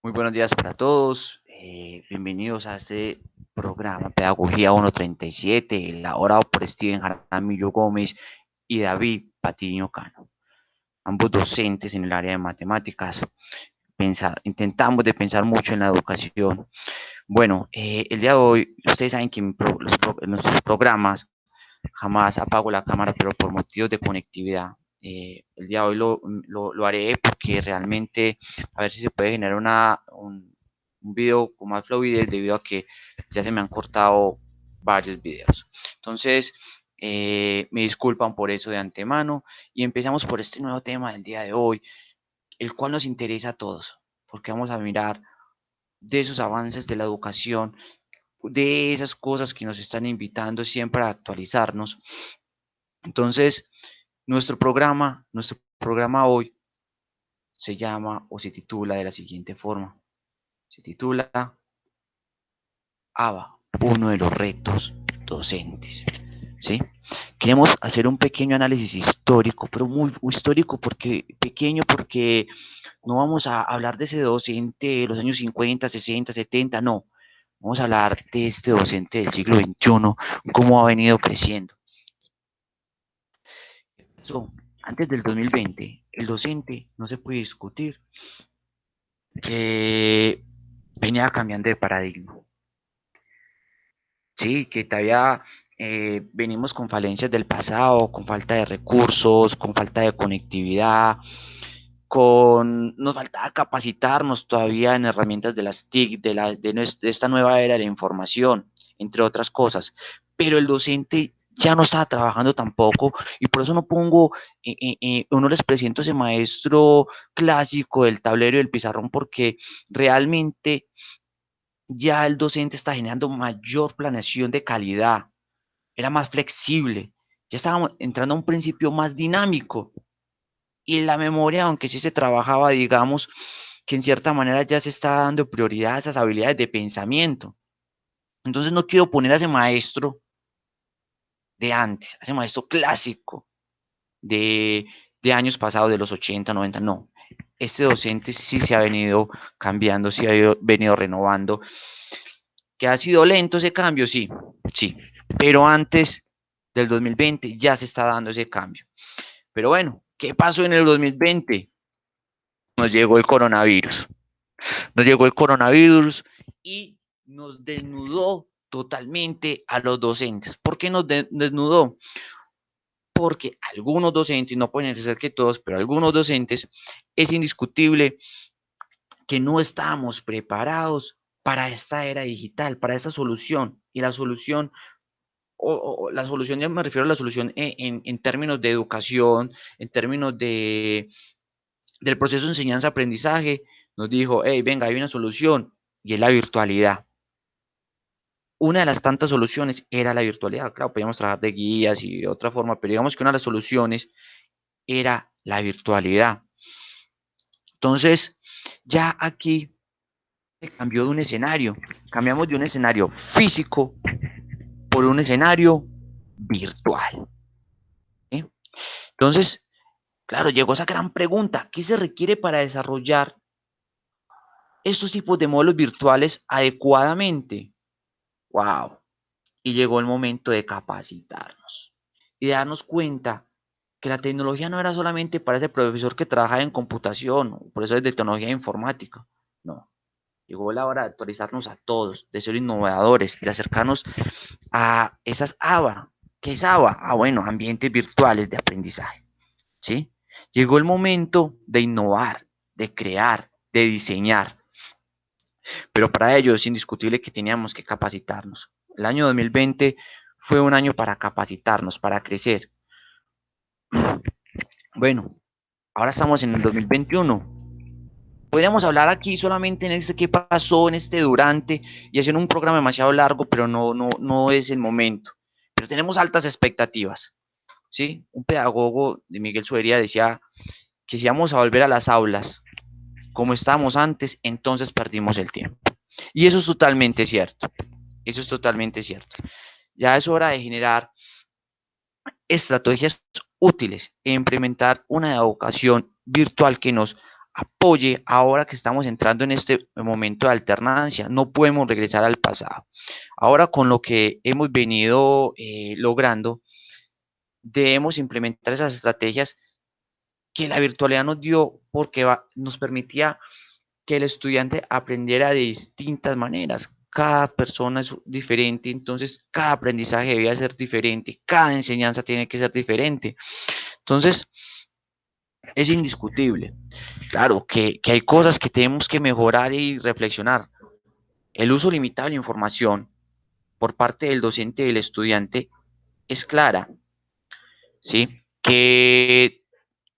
Muy buenos días para todos. Bienvenidos a este programa Pedagogía 137, elaborado por Steven Jaramillo Gómez y David Patiño Cano, ambos docentes en el área de matemáticas. Intentamos de pensar mucho en la educación. Bueno, el día de hoy, ustedes saben que en nuestros programas jamás apago la cámara, pero por motivos de conectividad. El día de hoy lo haré porque realmente a ver si se puede generar un video con más fluidez debido a que ya se me han cortado varios videos. Entonces, me disculpan por eso de antemano y empezamos por este nuevo tema del día de hoy, el cual nos interesa a todos, porque vamos a mirar de esos avances de la educación, de esas cosas que nos están invitando siempre a actualizarnos. Entonces, nuestro programa hoy se llama o se titula de la siguiente forma. Se titula ABA, uno de los retos docentes. ¿Sí? Queremos hacer un pequeño análisis histórico, pero muy histórico pequeño porque no vamos a hablar de ese docente de los años 50, 60, 70, no. Vamos a hablar de este docente del siglo XXI, cómo ha venido creciendo. Antes del 2020, el docente no se puede discutir que venía cambiando de paradigma. Sí, que todavía venimos con falencias del pasado, con falta de recursos, con falta de conectividad, nos faltaba capacitarnos todavía en herramientas de las TIC, de esta nueva era de la información, entre otras cosas. Pero el docente ya no estaba trabajando tampoco y por eso no pongo, no les presento ese maestro clásico del tablero y del pizarrón porque realmente ya el docente está generando mayor planeación de calidad, era más flexible, ya estábamos entrando a un principio más dinámico. Y en la memoria, aunque sí se trabajaba, digamos, que en cierta manera ya se está dando prioridad a esas habilidades de pensamiento. Entonces no quiero poner a ese maestro de antes, a ese maestro clásico de, de años pasados, de los 80, 90, no. Este docente sí se ha venido cambiando, sí ha venido renovando. ¿Que ha sido lento ese cambio? Sí, sí. Pero antes del 2020 ya se está dando ese cambio. Pero bueno, ¿qué pasó en el 2020? Nos llegó el coronavirus. Nos llegó el coronavirus y nos desnudó totalmente a los docentes. ¿Por qué nos desnudó? Porque algunos docentes, no pueden ser que todos, pero algunos docentes, es indiscutible que no estábamos preparados para esta era digital, para esta solución. Y la solución, la solución, ya me refiero a la solución en términos de educación, en términos del proceso de enseñanza-aprendizaje, nos dijo, hey, venga, hay una solución, y es la virtualidad. Una de las tantas soluciones era la virtualidad. Claro, podíamos trabajar de guías y de otra forma, pero digamos que una de las soluciones era la virtualidad. Entonces, ya aquí se cambió de un escenario. Cambiamos de un escenario físico por un escenario virtual. ¿Sí? Entonces, claro, llegó esa gran pregunta. ¿Qué se requiere para desarrollar estos tipos de modelos virtuales adecuadamente? ¡Wow! Y llegó el momento de capacitarnos y de darnos cuenta que la tecnología no era solamente para ese profesor que trabaja en computación, por eso es de tecnología informática, no. Llegó la hora de actualizarnos a todos, de ser innovadores, de acercarnos a esas ABA. ¿Qué es ABA? Ah, bueno, ambientes virtuales de aprendizaje, ¿sí? Llegó el momento de innovar, de crear, de diseñar, pero para ello es indiscutible que teníamos que capacitarnos. El año 2020 fue un año para capacitarnos, para crecer. Bueno, ahora estamos en el 2021. Podríamos hablar aquí solamente en este qué pasó, en este durante, y hacer un programa demasiado largo, pero no es el momento. Pero tenemos altas expectativas, ¿sí? Un pedagogo de Miguel Suería decía que si vamos a volver a las aulas como estábamos antes, entonces perdimos el tiempo. Y eso es totalmente cierto. Eso es totalmente cierto. Ya es hora de generar estrategias útiles e implementar una educación virtual que nos apoye ahora que estamos entrando en este momento de alternancia. No podemos regresar al pasado. Ahora con lo que hemos venido logrando, debemos implementar esas estrategias que la virtualidad nos dio porque nos permitía que el estudiante aprendiera de distintas maneras. Cada persona es diferente, entonces cada aprendizaje debía ser diferente, cada enseñanza tiene que ser diferente. Entonces, es indiscutible. Claro que hay cosas que tenemos que mejorar y reflexionar. El uso limitado de la información por parte del docente y del estudiante es clara, ¿sí? Que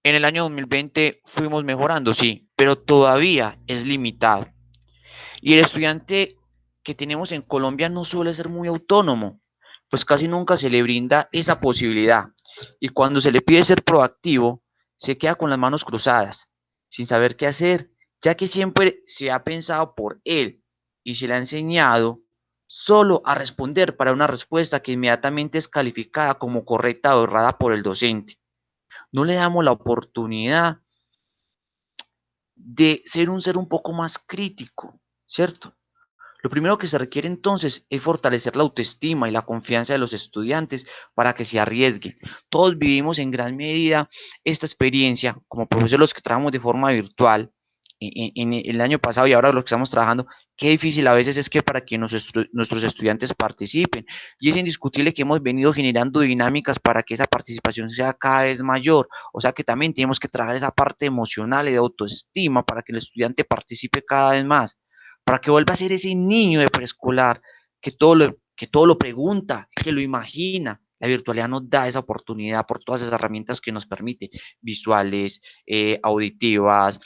en el año 2020 fuimos mejorando, sí, pero todavía es limitado. Y el estudiante que tenemos en Colombia no suele ser muy autónomo, pues casi nunca se le brinda esa posibilidad. Y cuando se le pide ser proactivo, se queda con las manos cruzadas, sin saber qué hacer, ya que siempre se ha pensado por él y se le ha enseñado solo a responder para una respuesta que inmediatamente es calificada como correcta o errada por el docente. No le damos la oportunidad de ser un poco más crítico, ¿cierto? Lo primero que se requiere entonces es fortalecer la autoestima y la confianza de los estudiantes para que se arriesguen. Todos vivimos en gran medida esta experiencia, como profesores los que trabajamos de forma virtual en el año pasado y ahora los que estamos trabajando, qué difícil a veces es que para que nuestros estudiantes participen. Y es indiscutible que hemos venido generando dinámicas para que esa participación sea cada vez mayor. O sea que también tenemos que trabajar esa parte emocional y de autoestima para que el estudiante participe cada vez más, para que vuelva a ser ese niño de preescolar que todo lo pregunta, que lo imagina. La virtualidad nos da esa oportunidad por todas esas herramientas que nos permite, visuales, auditivas,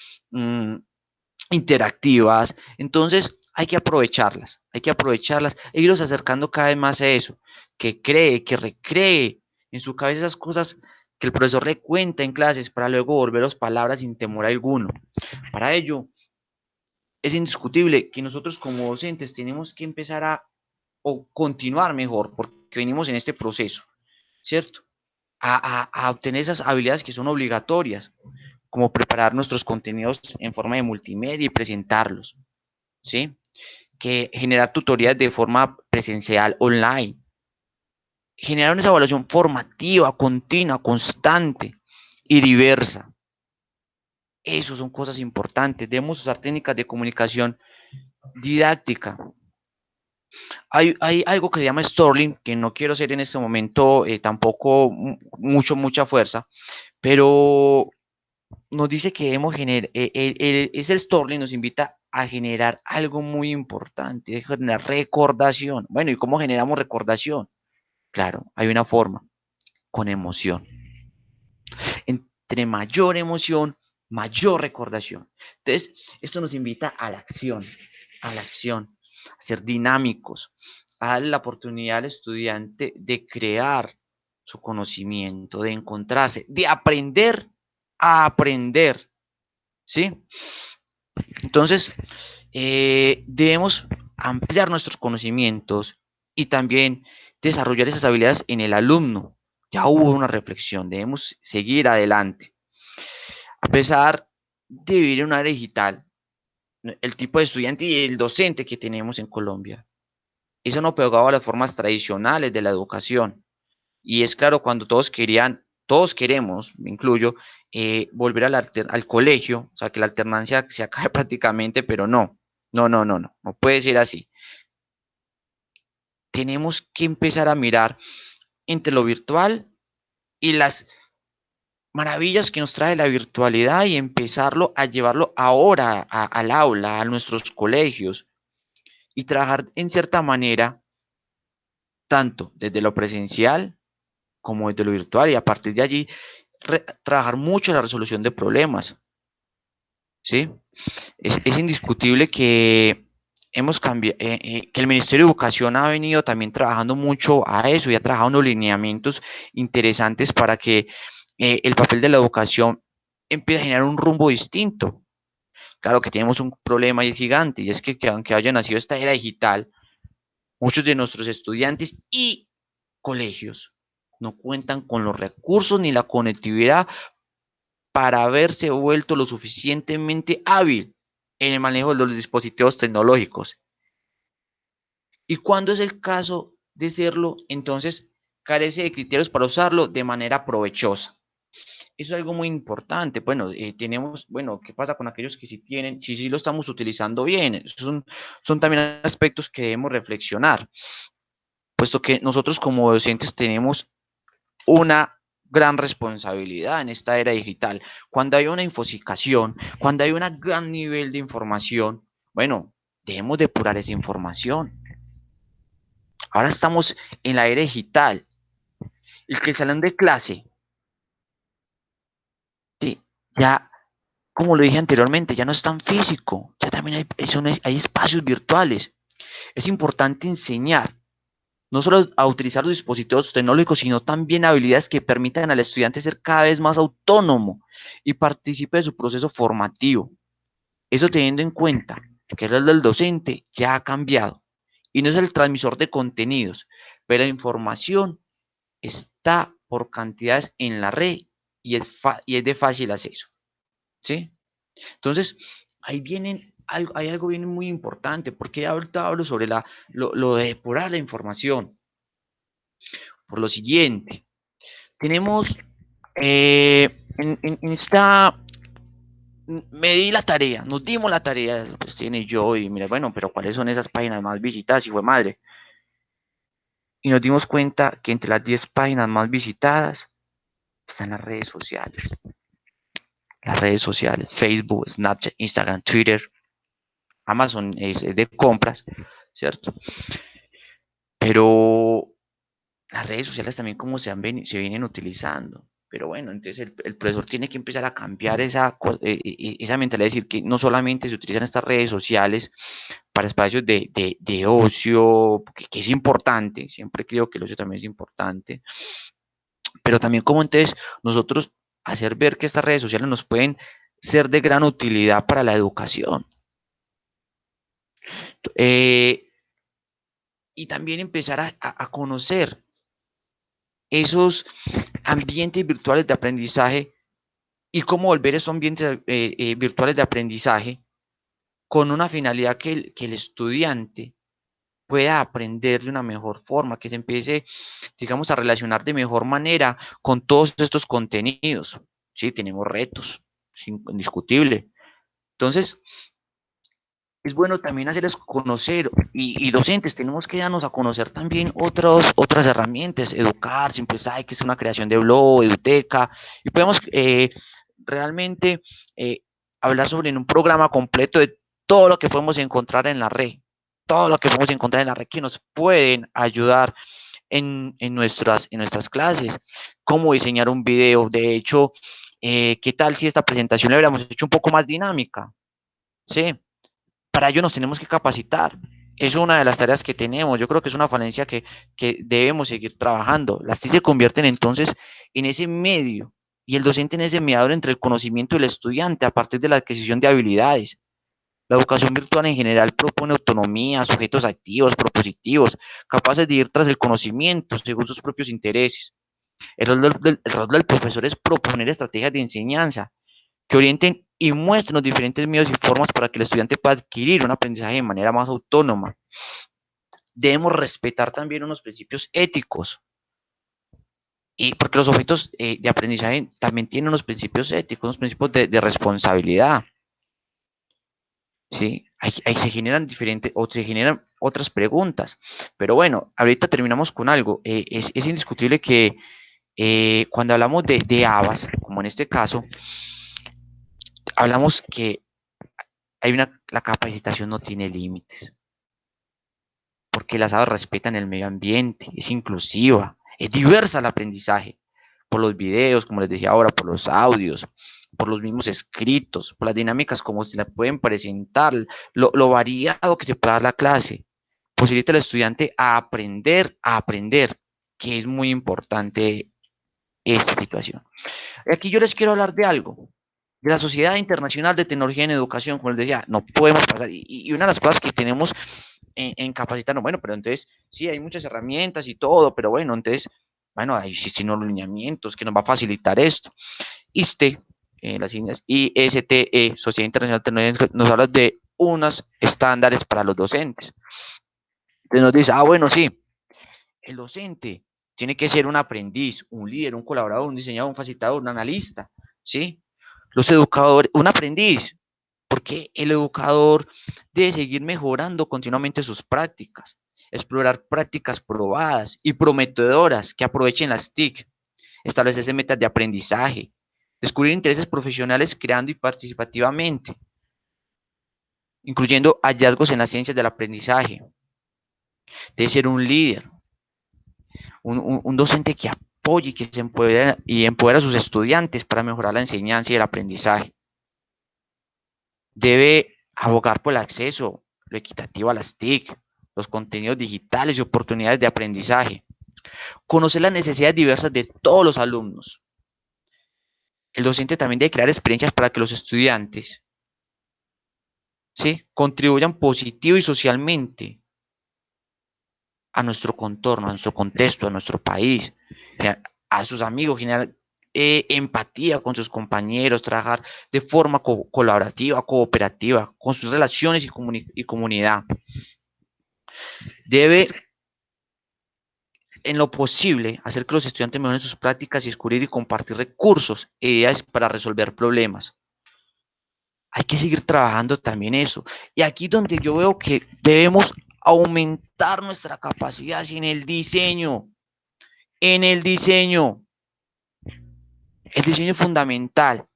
interactivas. Entonces, hay que aprovecharlas e irlos acercando cada vez más a eso, que cree, que recree en su cabeza esas cosas que el profesor le cuenta en clases para luego volverlos palabras sin temor alguno. Para ello, es indiscutible que nosotros como docentes tenemos que empezar a o continuar mejor, porque venimos en este proceso, ¿cierto? A obtener esas habilidades que son obligatorias, como preparar nuestros contenidos en forma de multimedia y presentarlos, ¿sí? Que generar tutorías de forma presencial online, generar una evaluación formativa, continua, constante y diversa. Eso son cosas importantes. Debemos usar técnicas de comunicación didáctica. Hay algo que se llama Storytelling, que no quiero hacer en este momento tampoco mucha fuerza, pero nos dice que debemos generar, ese Storytelling nos invita a generar algo muy importante, de generar recordación. Bueno, ¿y cómo generamos recordación? Claro, hay una forma, con emoción. Entre mayor emoción, mayor recordación. Entonces, esto nos invita a la acción, a ser dinámicos, a darle la oportunidad al estudiante de crear su conocimiento, de encontrarse, de aprender a aprender, ¿sí? Entonces, debemos ampliar nuestros conocimientos y también desarrollar esas habilidades en el alumno. Ya hubo una reflexión, debemos seguir adelante. A pesar de vivir en una área digital, el tipo de estudiante y el docente que tenemos en Colombia, eso no pegaba a las formas tradicionales de la educación. Y es claro, cuando todos queremos, me incluyo, volver al colegio, o sea, que la alternancia se acabe prácticamente, pero no puede ser así. Tenemos que empezar a mirar entre lo virtual y las maravillas que nos trae la virtualidad y empezarlo a llevarlo ahora al aula, a nuestros colegios y trabajar en cierta manera, tanto desde lo presencial como desde lo virtual y a partir de allí trabajar mucho en la resolución de problemas, ¿sí? Es indiscutible que hemos cambiado, que el Ministerio de Educación ha venido también trabajando mucho a eso y ha trabajado unos lineamientos interesantes para que el papel de la educación empiece a generar un rumbo distinto. Claro que tenemos un problema y es gigante, y es que aunque haya nacido esta era digital, muchos de nuestros estudiantes y colegios no cuentan con los recursos ni la conectividad para haberse vuelto lo suficientemente hábil en el manejo de los dispositivos tecnológicos. Y cuando es el caso de serlo, entonces carece de criterios para usarlo de manera provechosa. Eso es algo muy importante. Bueno, tenemos, bueno, ¿qué pasa con aquellos que sí tienen, si sí lo estamos utilizando bien? Son también aspectos que debemos reflexionar, puesto que nosotros como docentes tenemos una gran responsabilidad en esta era digital. Cuando hay una infosicación, cuando hay un gran nivel de información, bueno, debemos depurar esa información. Ahora estamos en la era digital. El que el salón de clase, sí, ya, como lo dije anteriormente, ya no es tan físico, ya también hay espacios virtuales. Es importante enseñar no solo a utilizar los dispositivos tecnológicos, sino también habilidades que permitan al estudiante ser cada vez más autónomo y participe de su proceso formativo. Eso teniendo en cuenta que el rol del docente ya ha cambiado y no es el transmisor de contenidos, pero la información está por cantidades en la red y es de fácil acceso, ¿sí? Entonces, hay algo bien muy importante, porque ahorita hablo sobre lo de depurar la información, por lo siguiente. Tenemos, en esta, me di la tarea, nos dimos la tarea, pues tiene yo y mira, bueno, pero ¿cuáles son esas páginas más visitadas, hijo de madre? Y nos dimos cuenta que entre las 10 páginas más visitadas están las redes sociales, Facebook, Snapchat, Instagram, Twitter, Amazon es de compras, ¿cierto? Pero las redes sociales también como se vienen utilizando. Pero bueno, entonces el profesor tiene que empezar a cambiar esa mentalidad, de decir que no solamente se utilizan estas redes sociales para espacios de ocio, que es importante, siempre creo que el ocio también es importante, pero también como entonces nosotros hacer ver que estas redes sociales nos pueden ser de gran utilidad para la educación. Eh, y también empezar a conocer esos ambientes virtuales de aprendizaje y cómo volver esos ambientes virtuales de aprendizaje con una finalidad que el estudiante pueda aprender de una mejor forma, que se empiece, digamos, a relacionar de mejor manera con todos estos contenidos. Sí, tenemos retos, es indiscutible. Entonces, es bueno también hacerles conocer y docentes, tenemos que darnos a conocer también otras herramientas, educar, siempre sabe que es una creación de blog, eduteca, y podemos realmente hablar sobre un programa completo de todo lo que podemos encontrar en la red, todo lo que podemos encontrar en la red que nos pueden ayudar en nuestras clases, cómo diseñar un video, de hecho, ¿qué tal si esta presentación la hubiéramos hecho un poco más dinámica? ¿Sí? Para ello nos tenemos que capacitar. Es una de las tareas que tenemos. Yo creo que es una falencia que debemos seguir trabajando. Las TIC se convierten entonces en ese medio y el docente en ese mediador entre el conocimiento del estudiante a partir de la adquisición de habilidades. La educación virtual en general propone autonomía, sujetos activos, propositivos, capaces de ir tras el conocimiento según sus propios intereses. El rol del profesor es proponer estrategias de enseñanza que orienten y muestren los diferentes medios y formas para que el estudiante pueda adquirir un aprendizaje de manera más autónoma. Debemos respetar también unos principios éticos, y porque los objetos de aprendizaje también tienen unos principios éticos, unos principios de responsabilidad. ¿Sí? Ahí se generan diferentes, o se generan otras preguntas. Pero bueno, ahorita terminamos con algo. Es indiscutible que cuando hablamos de habas, como en este caso, hablamos que la capacitación no tiene límites, porque las aves respetan el medio ambiente, es inclusiva, es diversa el aprendizaje, por los videos, como les decía ahora, por los audios, por los mismos escritos, por las dinámicas como se la pueden presentar, lo variado que se puede dar la clase, posibilita al estudiante a aprender, que es muy importante esta situación. Aquí yo les quiero hablar de algo, de la Sociedad Internacional de Tecnología en Educación, como les decía, no podemos pasar, y una de las cosas que tenemos en capacitarnos, bueno, pero entonces, sí, hay muchas herramientas y todo, pero bueno, entonces, bueno, ahí existen los lineamientos que nos va a facilitar esto. ISTE las siglas ISTE, Sociedad Internacional Tecnológica, nos habla de unos estándares para los docentes. Entonces nos dice, bueno, sí, el docente tiene que ser un aprendiz, un líder, un colaborador, un diseñador, un facilitador, un analista, ¿sí? Los educadores, un aprendiz, porque el educador debe seguir mejorando continuamente sus prácticas, explorar prácticas probadas y prometedoras que aprovechen las TIC, establecerse metas de aprendizaje, descubrir intereses profesionales creando y participativamente, incluyendo hallazgos en las ciencias del aprendizaje. Debe ser un líder, un docente que apoye y que se empodera a sus estudiantes para mejorar la enseñanza y el aprendizaje. Debe abogar por el acceso, lo equitativo a las TIC, los contenidos digitales y oportunidades de aprendizaje. Conocer las necesidades diversas de todos los alumnos. El docente también debe crear experiencias para que los estudiantes, ¿sí?, contribuyan positivo y socialmente a nuestro contorno, a nuestro contexto, a nuestro país, a sus amigos, generar empatía con sus compañeros, trabajar de forma colaborativa, cooperativa, construir relaciones y comunidad. Debe, en lo posible, hacer que los estudiantes mejoren sus prácticas y descubrir y compartir recursos e ideas para resolver problemas. Hay que seguir trabajando también eso. Y aquí donde yo veo que debemos aumentar nuestra capacidad en el diseño. En el diseño. El diseño es fundamental.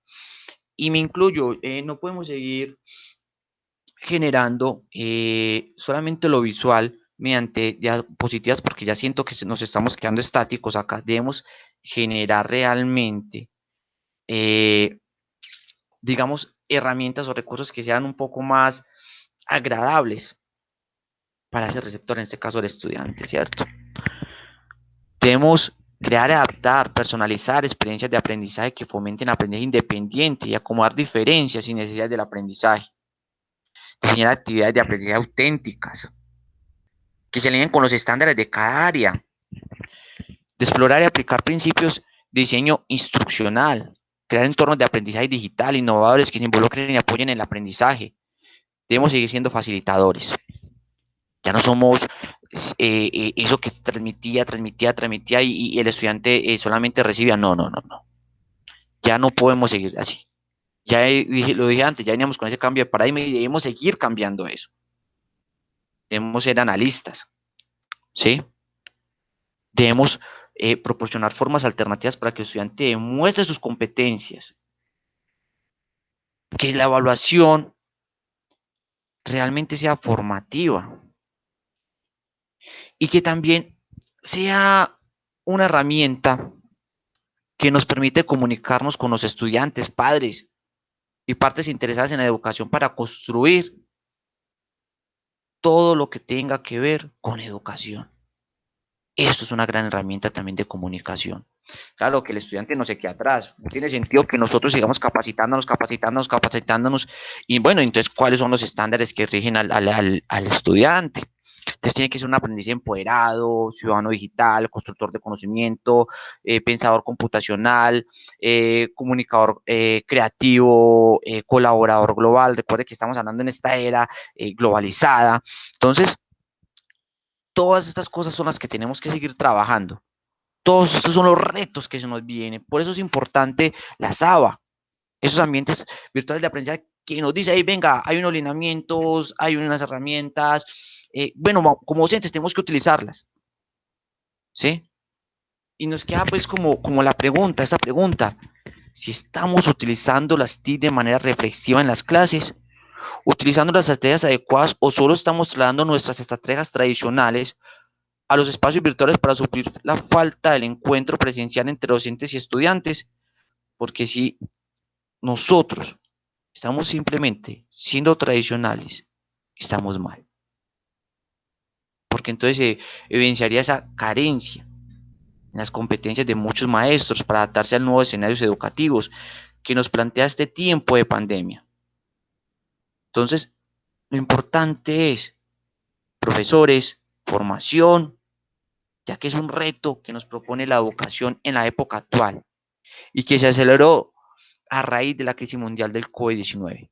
Y me incluyo, no podemos seguir generando solamente lo visual mediante diapositivas porque ya siento que nos estamos quedando estáticos acá. Debemos generar realmente, digamos, herramientas o recursos que sean un poco más agradables para ese receptor, en este caso el estudiante, ¿cierto? Debemos crear, adaptar, personalizar experiencias de aprendizaje que fomenten aprendizaje independiente y acomodar diferencias y necesidades del aprendizaje. Diseñar actividades de aprendizaje auténticas que se alineen con los estándares de cada área. De explorar y aplicar principios de diseño instruccional. Crear entornos de aprendizaje digital innovadores que se involucren y apoyen en el aprendizaje. Debemos seguir siendo facilitadores. Ya no somos eso que transmitía y el estudiante solamente recibía. No, no, no, no. Ya no podemos seguir así. Ya lo dije antes, ya veníamos con ese cambio de paradigma y debemos seguir cambiando eso. Debemos ser analistas, ¿sí? Debemos proporcionar formas alternativas para que el estudiante demuestre sus competencias. Que la evaluación realmente sea formativa y que también sea una herramienta que nos permite comunicarnos con los estudiantes, padres y partes interesadas en la educación para construir todo lo que tenga que ver con educación. Esto es una gran herramienta también de comunicación. Claro, que el estudiante no se quede atrás. No tiene sentido que nosotros sigamos capacitándonos. Y bueno, entonces, ¿cuáles son los estándares que rigen al estudiante? Entonces tiene que ser un aprendiz empoderado, ciudadano digital, constructor de conocimiento, pensador computacional, comunicador creativo, colaborador global. Recuerde que estamos hablando en esta era globalizada. Entonces, todas estas cosas son las que tenemos que seguir trabajando. Todos estos son los retos que se nos vienen. Por eso es importante la SABA, esos ambientes virtuales de aprendizaje que nos dice, ahí venga, hay unos lineamientos, hay unas herramientas. Bueno, como docentes tenemos que utilizarlas, ¿sí? Y nos queda pues como esta pregunta, si estamos utilizando las TIC de manera reflexiva en las clases, utilizando las estrategias adecuadas o solo estamos trasladando nuestras estrategias tradicionales a los espacios virtuales para suplir la falta del encuentro presencial entre docentes y estudiantes, porque si nosotros estamos simplemente siendo tradicionales, estamos mal, porque entonces se evidenciaría esa carencia en las competencias de muchos maestros para adaptarse a nuevos escenarios educativos que nos plantea este tiempo de pandemia. Entonces, lo importante es profesores, formación, ya que es un reto que nos propone la educación en la época actual y que se aceleró a raíz de la crisis mundial del COVID-19.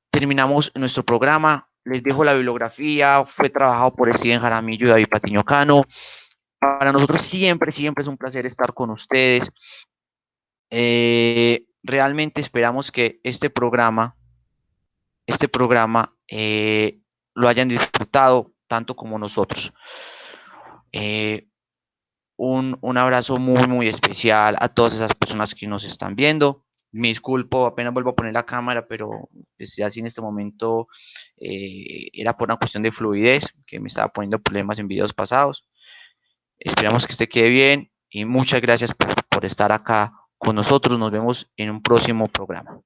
Terminamos nuestro programa. Les dejo la bibliografía. Fue trabajado por Steven Jaramillo y David Patiño Cano. Para nosotros siempre, siempre es un placer estar con ustedes. Realmente esperamos que este programa lo hayan disfrutado tanto como nosotros. Un abrazo muy, muy especial a todas esas personas que nos están viendo. Me disculpo, apenas vuelvo a poner la cámara, pero pues, ya así en este momento era por una cuestión de fluidez, que me estaba poniendo problemas en videos pasados. Esperamos que este quede bien y muchas gracias por estar acá con nosotros. Nos vemos en un próximo programa.